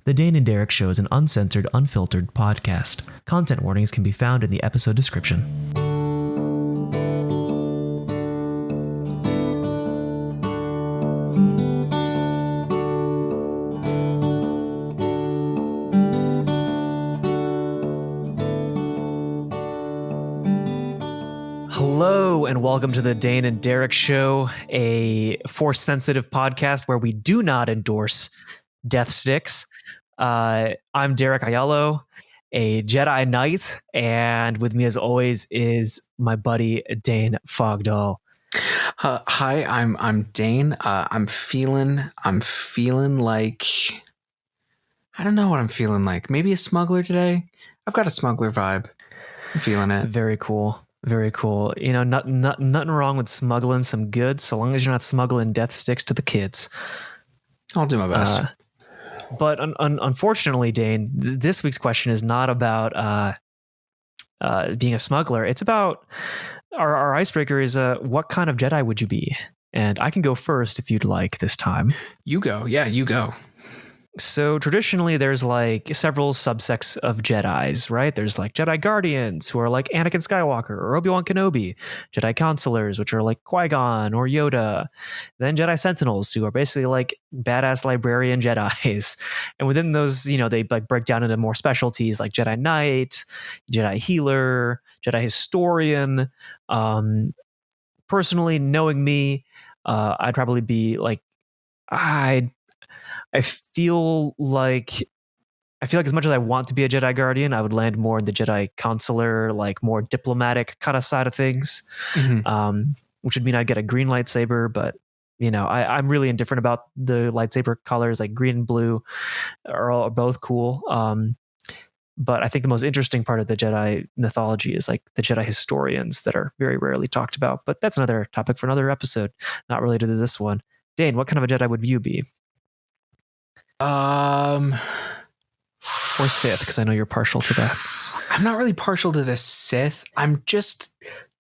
The Dane and Derek Show is an uncensored, unfiltered podcast. Content warnings can be found in the episode description. Hello and welcome to the Dane and Derek Show, a Force-sensitive podcast where we do not endorse deathsticks. I'm Benig-Aiello, a Jedi Knight, and with me as always is my buddy Dane Fogdahl. Hi, I'm Dane. I'm feeling like, I don't know what I'm feeling like. Maybe a smuggler today. I've got a smuggler vibe. I'm feeling it. Very cool. Very cool. You know, nothing wrong with smuggling some goods, so long as you're not smuggling death sticks to the kids. I'll do my best. But unfortunately, Dane, this week's question is not about being a smuggler. It's about our icebreaker is what kind of Jedi would you be? And I can go first if you'd like this time. You go. Yeah, you go. So traditionally, there's like several subsects of Jedis, right? There's like Jedi Guardians, who are like Anakin Skywalker or Obi-Wan Kenobi. Jedi Counselors, which are like qui-gon or Yoda. Then Jedi Sentinels, who are basically like badass librarian Jedis. And within those, you know, they like break down into more specialties like Jedi Knight, Jedi Healer, Jedi Historian. Personally, knowing me, I'd probably be like, I feel like as much as I want to be a Jedi Guardian, I would land more in the Jedi Counselor, like more diplomatic kind of side of things, which would mean I'd get a green lightsaber. But, you know, I'm really indifferent about the lightsaber colors, like green and blue are both cool. But I think the most interesting part of the Jedi mythology is like the Jedi Historians that are very rarely talked about. But that's another topic for another episode, not related to this one. Dane, what kind of a Jedi would you be? Or Sith, because I know you're partial to that. I'm not really partial to the Sith. I'm just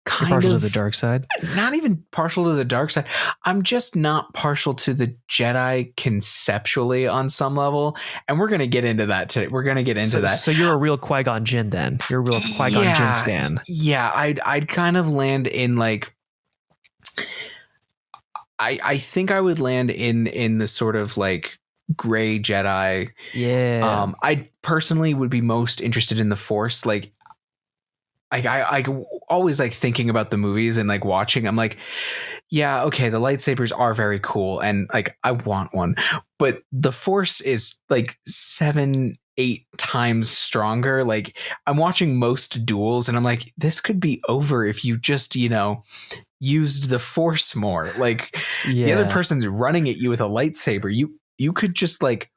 partial to the dark side. Not even partial to the dark side. I'm just not partial to the Jedi conceptually on some level, and we're gonna get into that today. We're gonna get into that. So you're a real Qui-Gon Jinn then. You're a real Qui-Gon Jinn stan. Yeah, I'd kind of land in like. I think I would land in the sort of like gray Jedi. Yeah. I personally would be most interested in the Force. Like I always like thinking about the movies and like watching. I'm like, yeah, okay, the lightsabers are very cool and like I want one, but the Force is like 7-8 times stronger. Like I'm watching most duels and I'm like, this could be over if you just, you know, used the Force more. Like the other person's running at you with a lightsaber. You could just like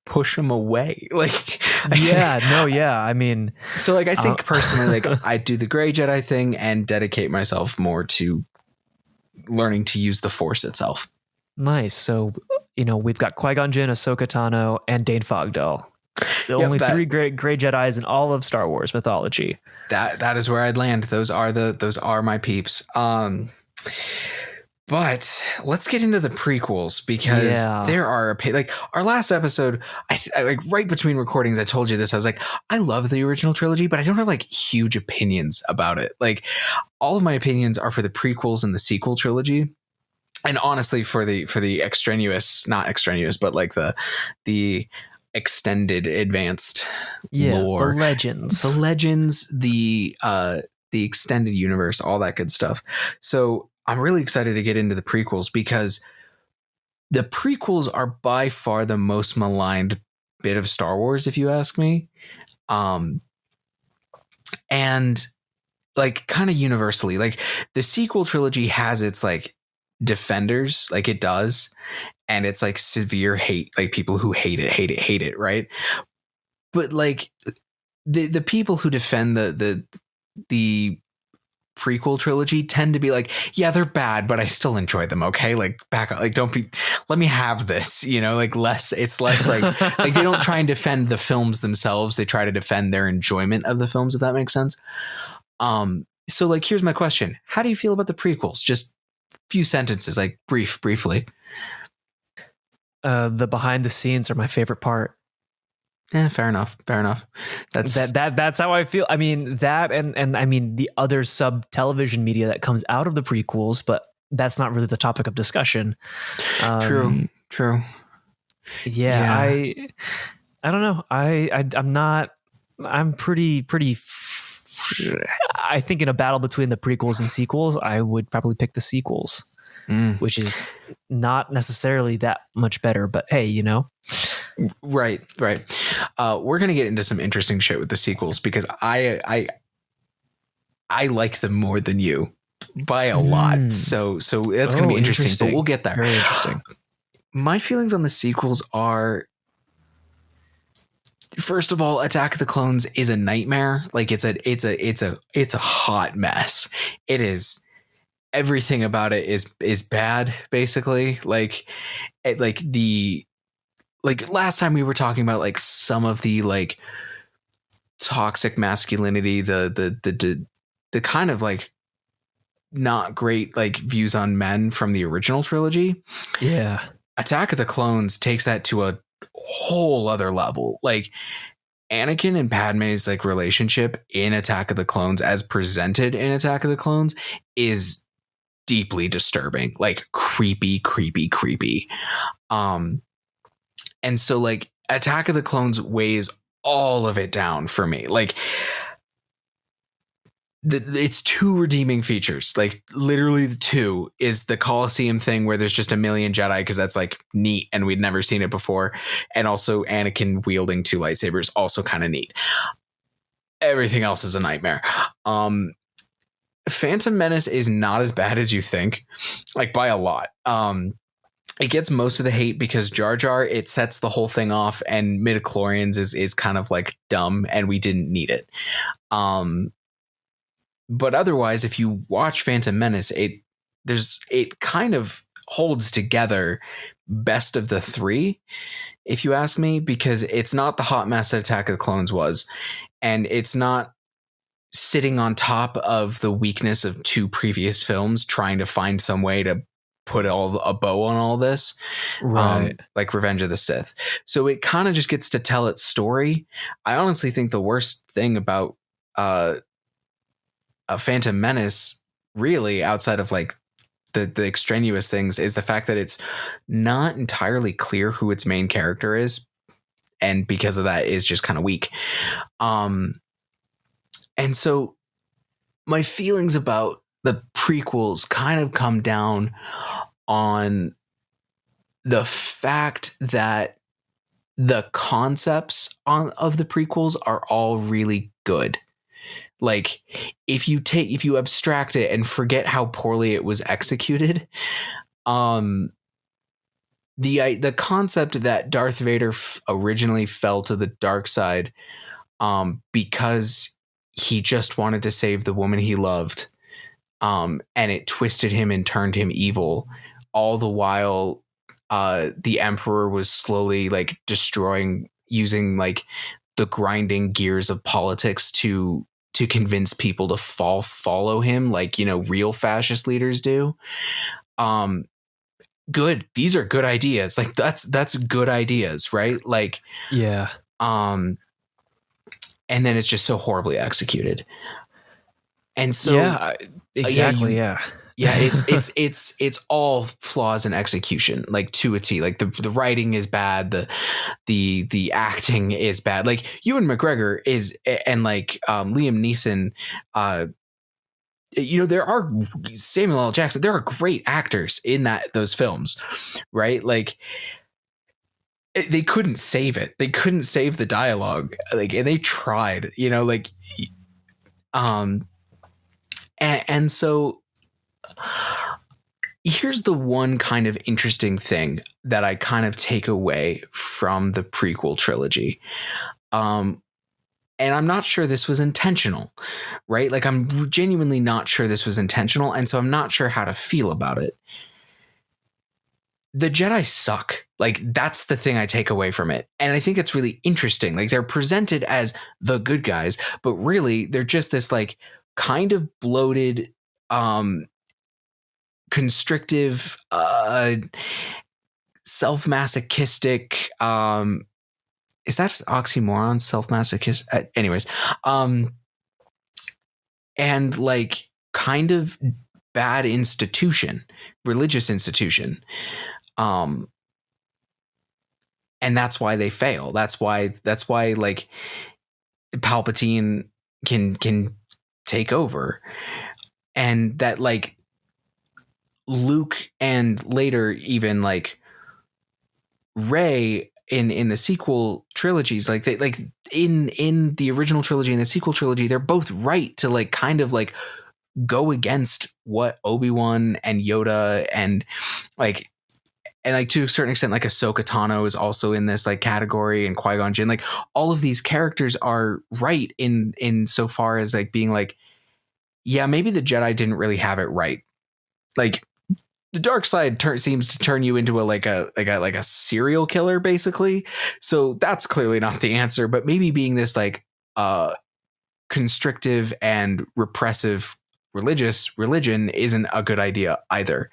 push them away. Like, I mean, so like, I think personally, like I do the gray Jedi thing and dedicate myself more to learning to use the Force itself. Nice. So, you know, we've got Qui-Gon Jinn, Ahsoka Tano, and Dane Fogdahl. The only three great gray Jedis in all of Star Wars mythology. That is where I'd land. Those are my peeps. But let's get into the prequels because there are like our last episode. I like right between recordings, I told you this. I was like, I love the original trilogy, but I don't have like huge opinions about it. Like all of my opinions are for the prequels and the sequel trilogy. And honestly, for the extraneous, not extraneous, but like the extended advanced lore, the legends, the extended universe, all that good stuff. So I'm really excited to get into the prequels because the prequels are by far the most maligned bit of Star Wars, if you ask me. And like kind of universally, like the sequel trilogy has its like defenders, like it does. And it's like severe hate, like people who hate it. Right. But like the people who defend the prequel trilogy tend to be like, yeah, they're bad, but I still enjoy them. Okay. Like back up, like let me have this, you know, like it's less like, like they don't try and defend the films themselves. They try to defend their enjoyment of the films, if that makes sense. So like, here's my question. How do you feel about the prequels? Just a few sentences, like briefly. The behind the scenes are my favorite part. Fair enough. That's how I feel. I mean, that and I mean the other sub television media that comes out of the prequels, but that's not really the topic of discussion. True. Yeah. I don't know. I'm pretty. I think in a battle between the prequels and sequels, I would probably pick the sequels, which is not necessarily that much better, but hey, you know. Right. We're gonna get into some interesting shit with the sequels because I like them more than you by a lot. So that's gonna be interesting. But we'll get there. Very interesting. My feelings on the sequels are, first of all, Attack of the Clones is a nightmare. Like it's a hot mess. It is. Everything about it is bad, basically. Like last time we were talking about like some of the like toxic masculinity, the kind of like not great like views on men from the original trilogy. Yeah. Attack of the Clones takes that to a whole other level. Like Anakin and Padme's like relationship in Attack of the Clones as presented in Attack of the Clones is deeply disturbing, like creepy. And so like Attack of the Clones weighs all of it down for me. Like it's two redeeming features. Like literally the two is the Colosseum thing where there's just a million Jedi because that's like neat and we'd never seen it before. And also Anakin wielding two lightsabers, also kind of neat. Everything else is a nightmare. Phantom Menace is not as bad as you think, like by a lot. It gets most of the hate because Jar Jar, it sets the whole thing off, and midichlorians is kind of like dumb and we didn't need it. But otherwise, if you watch Phantom Menace, it kind of holds together best of the three, if you ask me, because it's not the hot mess that Attack of the Clones was, and it's not sitting on top of the weakness of two previous films trying to find some way to put a bow on all this, right? Like Revenge of the Sith. So it kind of just gets to tell its story. I honestly think the worst thing about a Phantom Menace, really, outside of like the extraneous things, is the fact that it's not entirely clear who its main character is, and because of that is just kind of weak. And so my feelings about the prequels kind of come down on the fact that the concepts of the prequels are all really good. Like if you abstract it and forget how poorly it was executed, the concept that Darth Vader originally fell to the dark side because he just wanted to save the woman he loved, and it twisted him and turned him evil, all the while the Emperor was slowly like destroying, using like the grinding gears of politics to convince people to follow him, like, you know, real fascist leaders do. Good. These are good ideas. Like that's good ideas, right? Like, yeah. And then it's just so horribly executed. And so, yeah, exactly. Yeah, it's all flaws in execution, like to a T. Like the writing is bad, the acting is bad. Like Ewan McGregor is, and like Liam Neeson, you know, there are Samuel L. Jackson. There are great actors in those films, right? Like they couldn't save it. They couldn't save the dialogue. Like, and they tried, you know, like, and so here's the one kind of interesting thing that I kind of take away from the prequel trilogy. And I'm not sure this was intentional, right? Like I'm genuinely not sure this was intentional. And so I'm not sure how to feel about it. The Jedi suck. Like that's the thing I take away from it. And I think it's really interesting. Like they're presented as the good guys, but really they're just this like kind of bloated, constrictive, self-masochistic, is that oxymoron, self-masochist? Anyways, and like kind of bad institution, religious institution. And that's why they fail. That's why like Palpatine can take over, and that like Luke and later even like Rey in the sequel trilogies, like they like in the original trilogy and the sequel trilogy, they're both right to like kind of like go against what Obi-Wan and Yoda and like to a certain extent like Ahsoka Tano is also in this like category, and Qui-Gon Jinn, like all of these characters are right in so far as like being like, yeah, maybe the Jedi didn't really have it right. Like the dark side seems to turn you into a serial killer, basically. So that's clearly not the answer. But maybe being this like constrictive and repressive religion isn't a good idea either.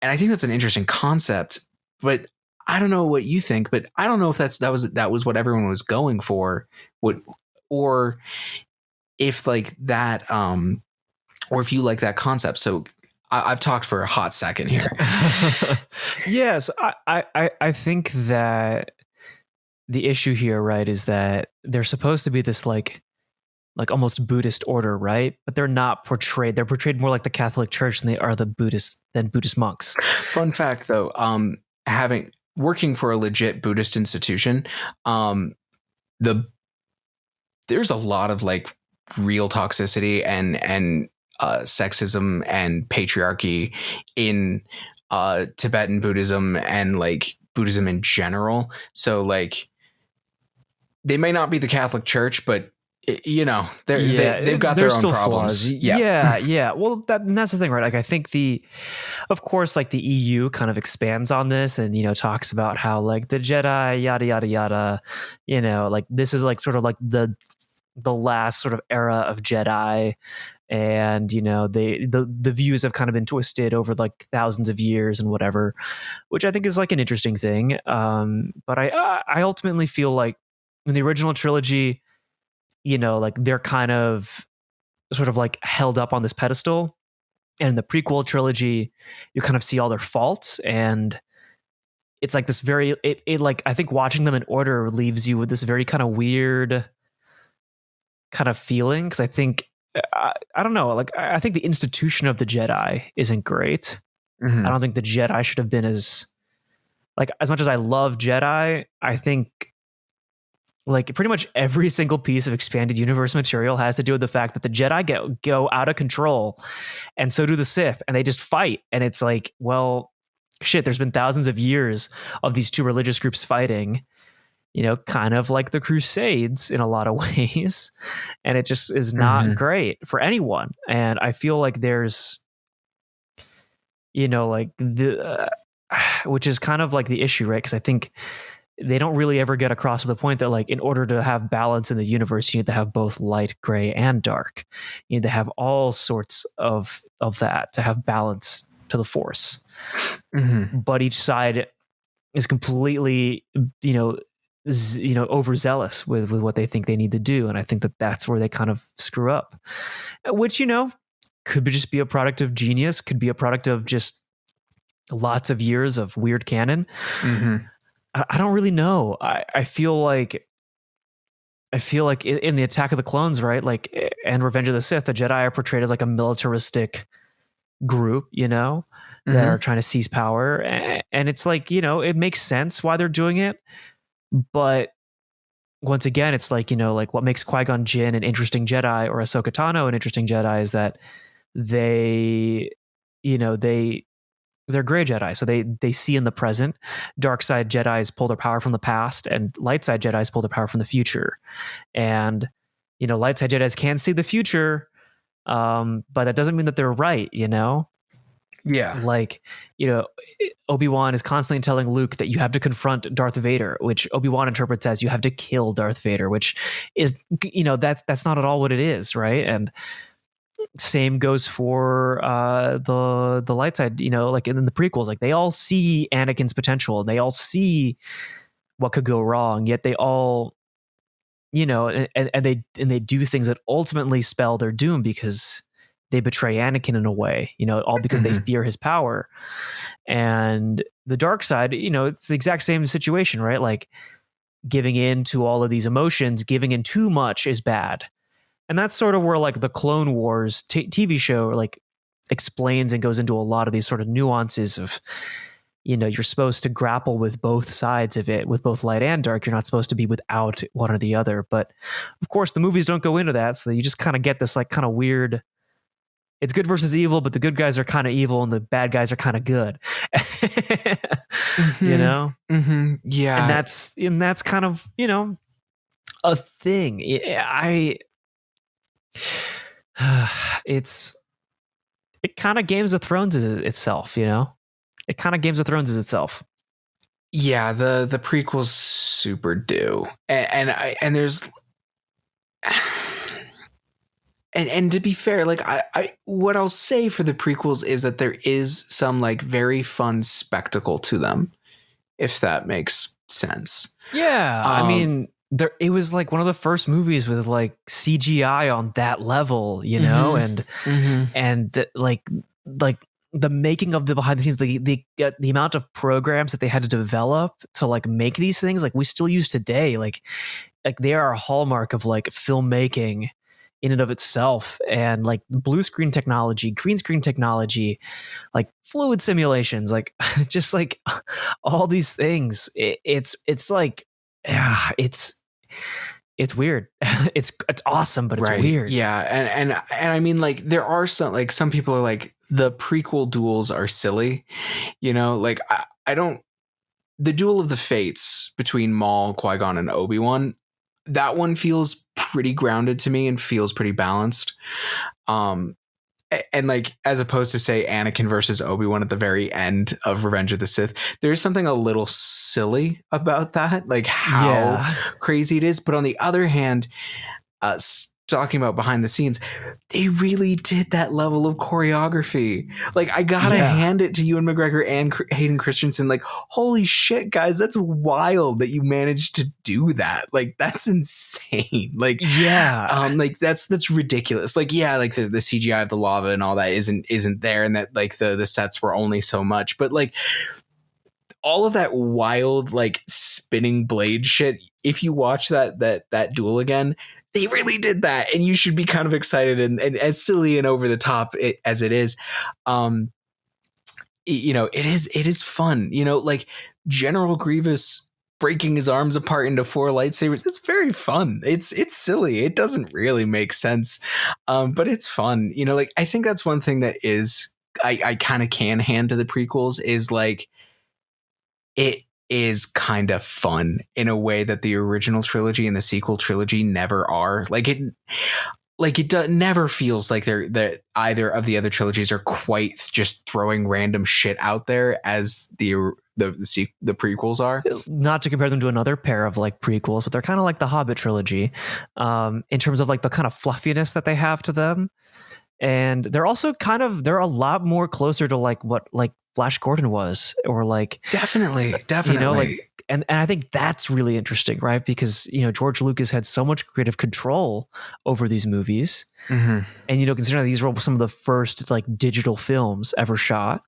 And I think that's an interesting concept. But I don't know what you think. But I don't know if that was what everyone was going for. Or if like that, or if you like that concept. So I've talked for a hot second here. Yes, I think that the issue here, right, is that they're supposed to be this like almost Buddhist order, right? But they're not portrayed. They're portrayed more like the Catholic Church than they are Buddhist monks. Fun fact, though, working for a legit Buddhist institution, there's a lot of like real toxicity and sexism and patriarchy in Tibetan Buddhism and like Buddhism in general. So like they may not be the Catholic Church, but they've got their own problems. Flaws. Yeah. Well, that's the thing, right? Like I think of course, like the EU kind of expands on this and talks about how like the Jedi yada yada yada. Like this is like sort of like the last sort of era of Jedi. And the views have kind of been twisted over like thousands of years and whatever, which I think is like an interesting thing. But I ultimately feel like in the original trilogy, like they're kind of sort of like held up on this pedestal, and in the prequel trilogy, you kind of see all their faults, and it's like this very it like I think watching them in order leaves you with this very kind of weird kind of feeling, because I think. I don't know. Like, I think the institution of the Jedi isn't great. Mm-hmm. I don't think the Jedi should have been as much as I love Jedi. I think like pretty much every single piece of expanded universe material has to do with the fact that the Jedi go out of control, and so do the Sith, and they just fight. And it's like, well, shit. There's been thousands of years of these two religious groups fighting. Kind of like the Crusades in a lot of ways. And it just is not great for anyone. And I feel like there's, like which is kind of like the issue, right? Because I think they don't really ever get across to the point that like in order to have balance in the universe, you need to have both light, gray, and dark. You need to have all sorts of that to have balance to the Force. Mm-hmm. But each side is completely, overzealous with what they think they need to do. And I think that that's where they kind of screw up, which, could just be a product of genius, could be a product of just lots of years of weird canon. Mm-hmm. I don't really know. I feel like in the Attack of the Clones, right? Like, and Revenge of the Sith, the Jedi are portrayed as like a militaristic group, that are trying to seize power. And it's like, it makes sense why they're doing it. But once again, it's like, like what makes Qui-Gon Jinn an interesting Jedi or Ahsoka Tano an interesting Jedi is that they're gray Jedi. So they see in the present. Dark side Jedis pull their power from the past, and light side Jedis pull their power from the future. And, light side Jedis can see the future, but that doesn't mean that they're right, Yeah. Like, Obi-Wan is constantly telling Luke that you have to confront Darth Vader, which Obi-Wan interprets as you have to kill Darth Vader, which is, that's not at all what it is. Right. And same goes for the light side, like in the prequels, like they all see Anakin's potential, and they all see what could go wrong, yet they all, and they do things that ultimately spell their doom because they betray Anakin in a way, all because they fear his power. And the dark side, it's the exact same situation, right? Like giving in to all of these emotions, giving in too much is bad. And that's sort of where like the Clone Wars TV show like explains and goes into a lot of these sort of nuances of, you're supposed to grapple with both sides of it, with both light and dark. You're not supposed to be without one or the other. But of course, the movies don't go into that. So you just kind of get this like kind of weird, it's good versus evil, but the good guys are kind of evil and the bad guys are kind of good. Yeah. And that's kind of, a thing. It kind of Games of Thrones itself, It kind of Games of Thrones is itself. Yeah, the prequels super do, and there's, and to be fair, like I what I'll say for the prequels is that there is some like very fun spectacle to them, if that makes sense. Yeah, I mean, it was like one of the first movies with like CGI on that level, and like the making of the behind the scenes, the amount of programs that they had to develop to like make these things, like we still use today, like they are a hallmark of like filmmaking in and of itself, and like blue screen technology, green screen technology, like fluid simulations, like just like all these things. It's like, yeah, it's weird. It's awesome, but it's weird. Yeah. And I mean, like there are some people are like, the prequel duels are silly, like I don't, the duel of the fates between Maul, Qui-Gon and Obi-Wan, that one feels pretty grounded to me and feels pretty balanced. And like, as opposed to say Anakin versus Obi-Wan at the very end of Revenge of the Sith, there's something a little silly about that, like how crazy it is. But on the other hand, talking about behind the scenes, they really did that level of choreography. Like I gotta hand it to Ewan McGregor and Hayden Christensen. Like, holy shit, guys, that's wild that you managed to do that. Like that's insane. Like, like that's ridiculous. Like, like the CGI of the lava and all that isn't there, and that like the sets were only so much, but like all of that wild like spinning blade shit, if you watch that duel again, they really did that, and you should be kind of excited and as silly and over the top as it is. It is fun. Like General Grievous breaking his arms apart into 4 lightsabers. It's very fun. It's silly. It doesn't really make sense, but it's fun. Like I think that's one thing that is I kind of can hand to the prequels is like it is kind of fun in a way that the original trilogy and the sequel trilogy never are. Never feels like that either of the other trilogies are quite just throwing random shit out there as the prequels are. Not to compare them to another pair of like prequels, but they're kind of like the Hobbit trilogy in terms of like the kind of fluffiness that they have to them. And they're also they're a lot more closer to like what like Flash Gordon was, or like definitely and I think that's really interesting, right? Because George Lucas had so much creative control over these movies, and considering these were some of the first like digital films ever shot,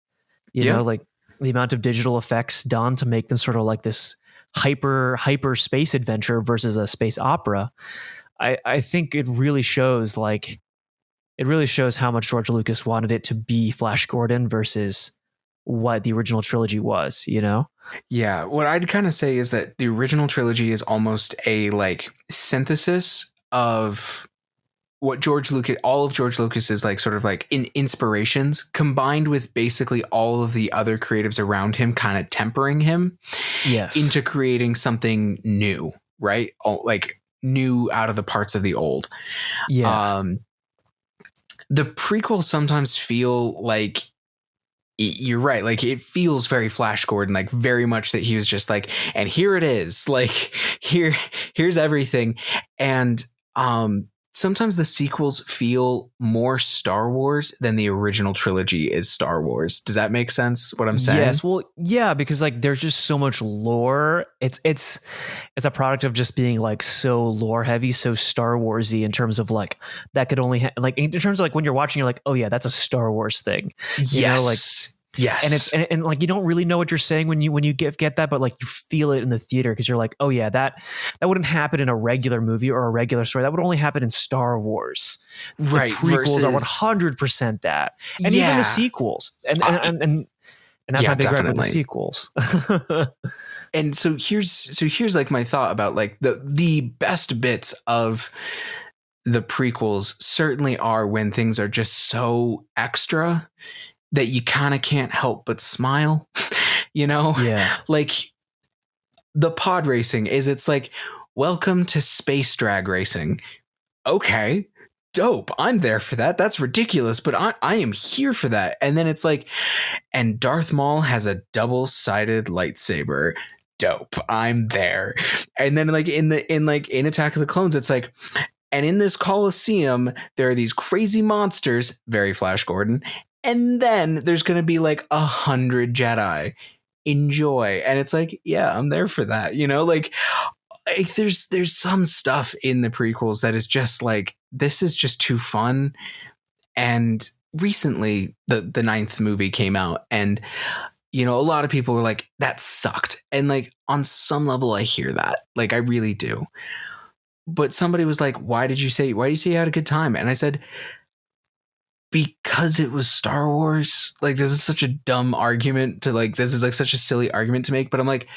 like the amount of digital effects done to make them sort of like this hyper space adventure versus a space opera. I think it really shows how much George Lucas wanted it to be Flash Gordon versus what the original trilogy was, Yeah, what I'd kind of say is that the original trilogy is almost a like synthesis of what all of George Lucas's like sort of like inspirations combined with basically all of the other creatives around him kind of tempering him into creating something new, right? Like new out of the parts of the old. The prequels sometimes feel like, you're right, like it feels very Flash Gordon, like very much that he was just like, and here it is, like here's everything. And sometimes the sequels feel more Star Wars than the original trilogy is Star Wars. Does that make sense, what I'm saying? Yes, well, yeah, because like there's just so much lore. It's a product of just being like so lore heavy, so Star Warsy in terms of like that could only like in terms of like when you're watching, you're like, oh yeah, that's a Star Wars thing. You know, like yes, and it's and like you don't really know what you're saying when you get that, but like you feel it in the theater because you're like, oh yeah, that wouldn't happen in a regular movie or a regular story. That would only happen in Star Wars. Right, the prequels are 100% that, and even the sequels, and that's my big gripe with the sequels. And so here's like my thought about like the best bits of the prequels certainly are when things are just so extra that you kind of can't help but smile, you know? Yeah. Like the pod racing it's like, welcome to space drag racing. Okay, dope. I'm there for that. That's ridiculous, but I am here for that. And then it's like, and Darth Maul has a double-sided lightsaber. Dope. I'm there. And then like in Attack of the Clones, it's like, and in this Coliseum, there are these crazy monsters, very Flash Gordon, and then there's going to be like 100 Jedi. Enjoy. And it's like, yeah, I'm there for that. You know, like there's some stuff in the prequels that is just like, this is just too fun. And recently the ninth movie came out, and you know, a lot of people were like, that sucked. And like on some level I hear that, like I really do. But somebody was like, why do you say you had a good time? And I said, because it was Star Wars. Like, this is such a dumb argument to like, this is like such a silly argument to make, but I'm like,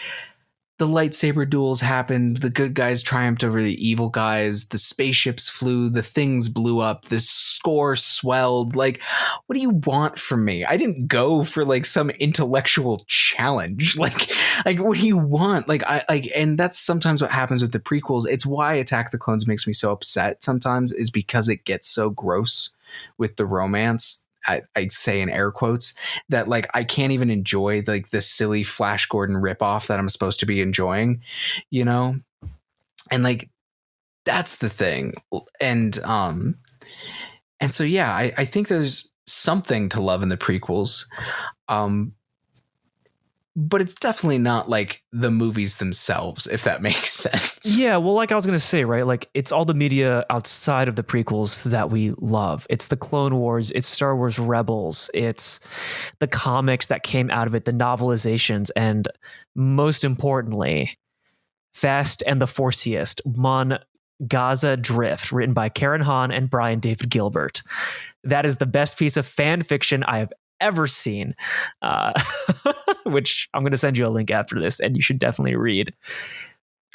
the lightsaber duels happened, the good guys triumphed over the evil guys, the spaceships flew, the things blew up, the score swelled. Like, what do you want from me? I didn't go for like some intellectual challenge. Like what do you want? And that's sometimes what happens with the prequels. It's why Attack of the Clones makes me so upset sometimes, is because it gets so gross with the romance. I say in air quotes, that like I can't even enjoy like the silly Flash Gordon ripoff that I'm supposed to be enjoying, you know? And like that's the thing. And so yeah, I think there's something to love in the prequels. But it's definitely not like the movies themselves, if that makes sense. Yeah, well, like I was going to say, right? Like it's all the media outside of the prequels that we love. It's the Clone Wars, it's Star Wars Rebels, it's the comics that came out of it, the novelizations, and most importantly, Fast and the Forciest, Mon Gaza Drift, written by Karen Hahn and Brian David Gilbert. That is the best piece of fan fiction I have ever seen, which I'm going to send you a link after this, and you should definitely read.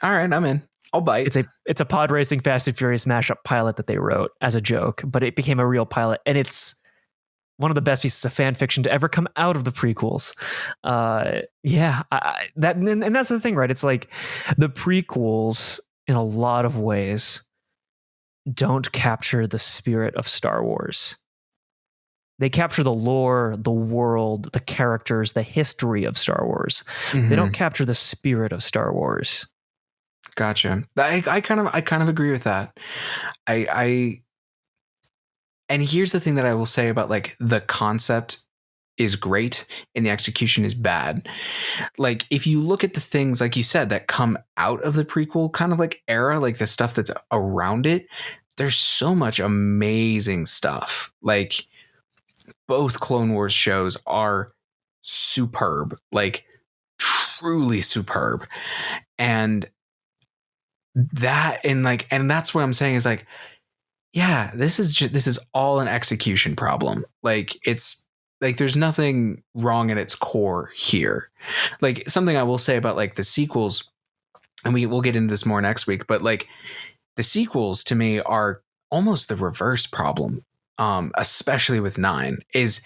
All right, I'm in. I'll bite. It's a pod racing Fast and Furious mashup pilot that they wrote as a joke, but it became a real pilot, and it's one of the best pieces of fan fiction to ever come out of the prequels. And that's the thing, right? It's like the prequels, in a lot of ways, don't capture the spirit of Star Wars. They capture the lore, the world, the characters, the history of Star Wars. Mm-hmm. They don't capture the spirit of Star Wars. Gotcha. I kind of agree with that. And here's the thing that I will say about like the concept is great and the execution is bad. Like if you look at the things, like you said, that come out of the prequel kind of like era, like the stuff that's around it, there's so much amazing stuff. Like both Clone Wars shows are superb, like truly superb. And that's what I'm saying is like, yeah, this is all an execution problem. Like it's like, there's nothing wrong at its core here. Like something I will say about like the sequels, and we'll get into this more next week, but like the sequels to me are almost the reverse problem. Especially with 9, is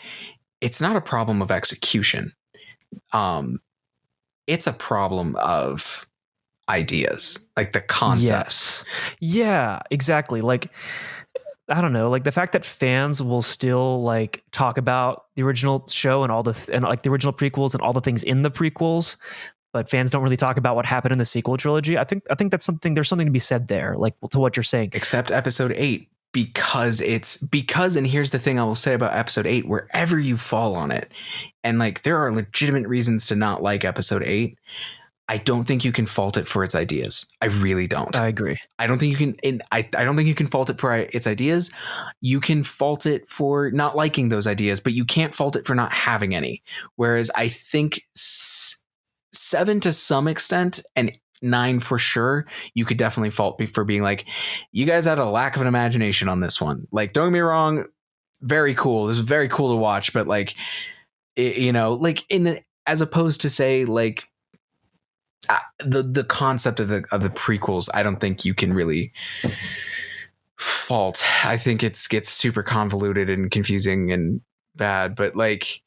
it's not a problem of execution. It's a problem of ideas, like the concepts. Yes. Yeah, exactly. Like, I don't know, like the fact that fans will still like talk about the original show and and like the original prequels and all the things in the prequels, but fans don't really talk about what happened in the sequel trilogy. I think that's something, there's something to be said there, like to what you're saying. Except episode 8. because and here's the thing I will say about episode 8, wherever you fall on it, and like there are legitimate reasons to not like episode 8, I don't think you can fault it for its ideas. I really don't. I agree. I don't think you can. And I don't think you can fault it for its ideas. You can fault it for not liking those ideas, but you can't fault it for not having any. Whereas I think 7 to some extent and 9 for sure, you could definitely fault for being like, you guys had a lack of an imagination on this one. Like, don't get me wrong, very cool. This is very cool to watch, but like, like as opposed to say like. The concept of the prequels, I don't think you can really fault. I think it gets super convoluted and confusing and bad, but like,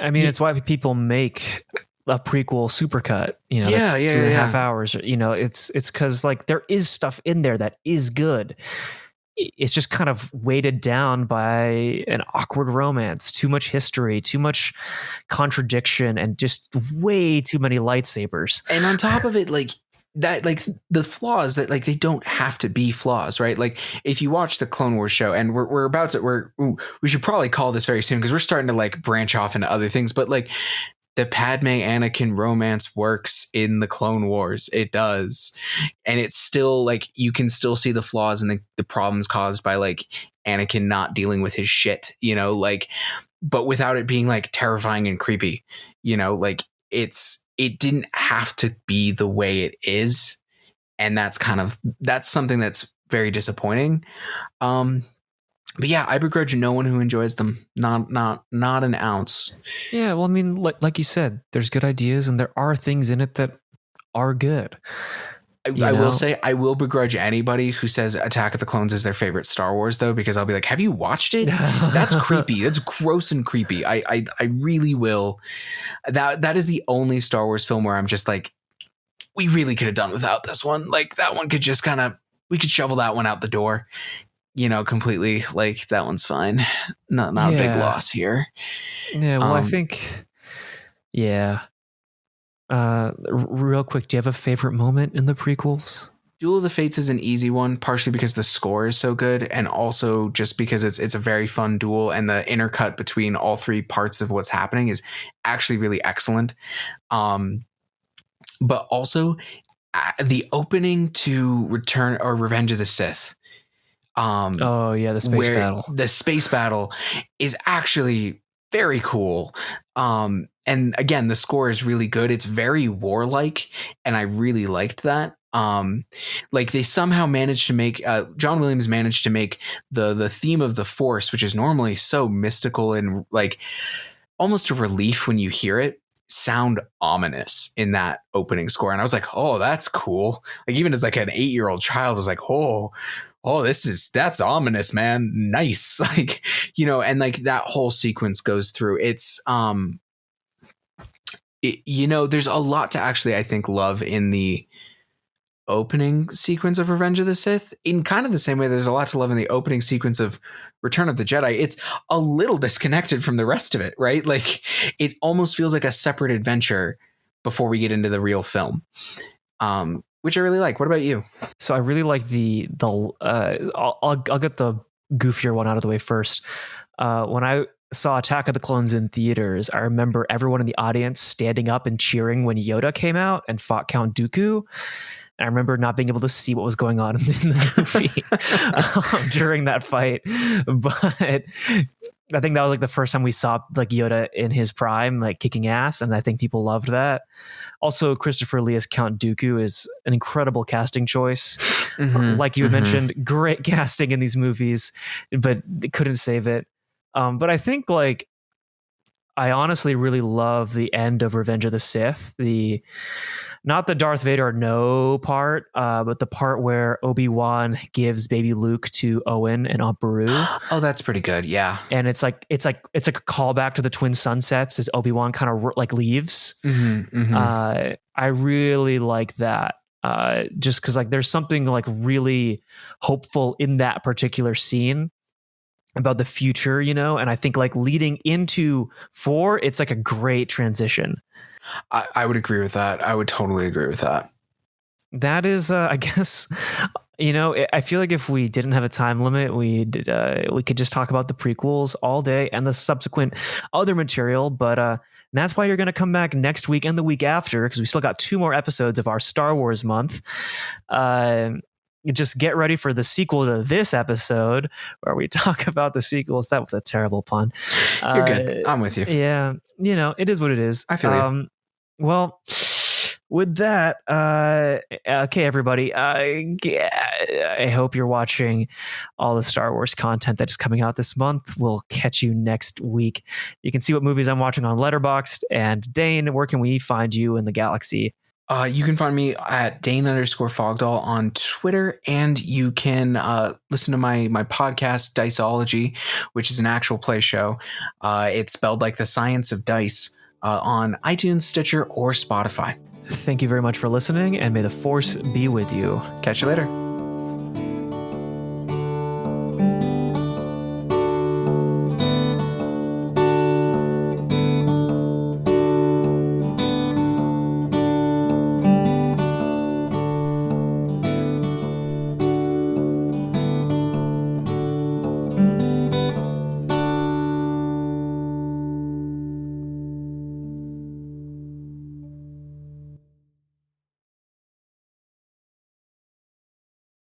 I mean, it's why people make a prequel supercut. That's 2.5 hours. It's because like there is stuff in there that is good. It's just kind of weighted down by an awkward romance, too much history, too much contradiction, and just way too many lightsabers. And on top of it, like that, like the flaws that like they don't have to be flaws, right? Like if you watch the Clone Wars show, and we should probably call this very soon because we're starting to like branch off into other things, but like the Padme Anakin romance works in the Clone Wars. It does. And it's still like, you can still see the flaws and the problems caused by like Anakin not dealing with his shit, like, but without it being like terrifying and creepy, like it didn't have to be the way it is. And that's something that's very disappointing. But yeah, I begrudge no one who enjoys them. Not an ounce. Yeah, well, I mean, like you said, there's good ideas and there are things in it that are good. I will say, I will begrudge anybody who says Attack of the Clones is their favorite Star Wars, though, because I'll be like, have you watched it? That's creepy. That's gross and creepy. I really will. That is the only Star Wars film where I'm just like, we really could have done without this one. Like that one could just we could shovel that one out the door. Completely, like that one's fine. Not a big loss here. Yeah, well, I think, real quick, do you have a favorite moment in the prequels? Duel of the Fates is an easy one, partially because the score is so good, and also just because it's a very fun duel, and the intercut between all three parts of what's happening is actually really excellent. But also the opening to Revenge of the Sith. The space battle. The space battle is actually very cool. And again, the score is really good. It's very warlike, and I really liked that. Like they somehow managed to make John Williams managed to make the theme of the Force, which is normally so mystical and like almost a relief when you hear it, sound ominous in that opening score. And I was like, oh, that's cool. Like even as like an 8-year-old child, I was like, oh, that's ominous, man. Nice. Like, and like that whole sequence goes through. It's, there's a lot to actually, I think, love in the opening sequence of Revenge of the Sith, in kind of the same way there's a lot to love in the opening sequence of Return of the Jedi. It's a little disconnected from the rest of it, right? Like it almost feels like a separate adventure before we get into the real film. Which I really like. What about you? So I really like I'll get the goofier one out of the way first. When I saw Attack of the Clones in theaters, I remember everyone in the audience standing up and cheering when Yoda came out and fought Count Dooku. And I remember not being able to see what was going on in the movie during that fight. But I think that was like the first time we saw like Yoda in his prime, like kicking ass. And I think people loved that. Also, Christopher Lee as Count Dooku is an incredible casting choice. Mm-hmm, like you had mentioned, great casting in these movies, but they couldn't save it. But I think like, I honestly really love the end of Revenge of the Sith. Not the Darth Vader no part, but the part where Obi-Wan gives baby Luke to Owen and Aunt Beru. Oh, that's pretty good. Yeah. And it's like a callback to the Twin Sunsets as Obi-Wan kind of like leaves. I really like that. Just because like there's something like really hopeful in that particular scene about the future, and I think like leading into 4, it's like a great transition. I would agree with that. I would totally agree with that. That is, I guess, I feel like if we didn't have a time limit, we could just talk about the prequels all day and the subsequent other material. But that's why you're going to come back next week and the week after, because we still got 2 more episodes of our Star Wars month. Just get ready for the sequel to this episode where we talk about the sequels. That was a terrible pun. You're good. I'm with you. Yeah. It is what it is. I feel you. Well, with that, okay, everybody, I hope you're watching all the Star Wars content that is coming out this month. We'll catch you next week. You can see what movies I'm watching on Letterboxd. And Dane, where can we find you in the galaxy? You can find me at Dane_Fogdahl on Twitter, and you can listen to my podcast, Diceology, which is an actual play show. It's spelled like the science of dice, on iTunes, Stitcher, or Spotify. Thank you very much for listening, and may the Force be with you. Catch you later.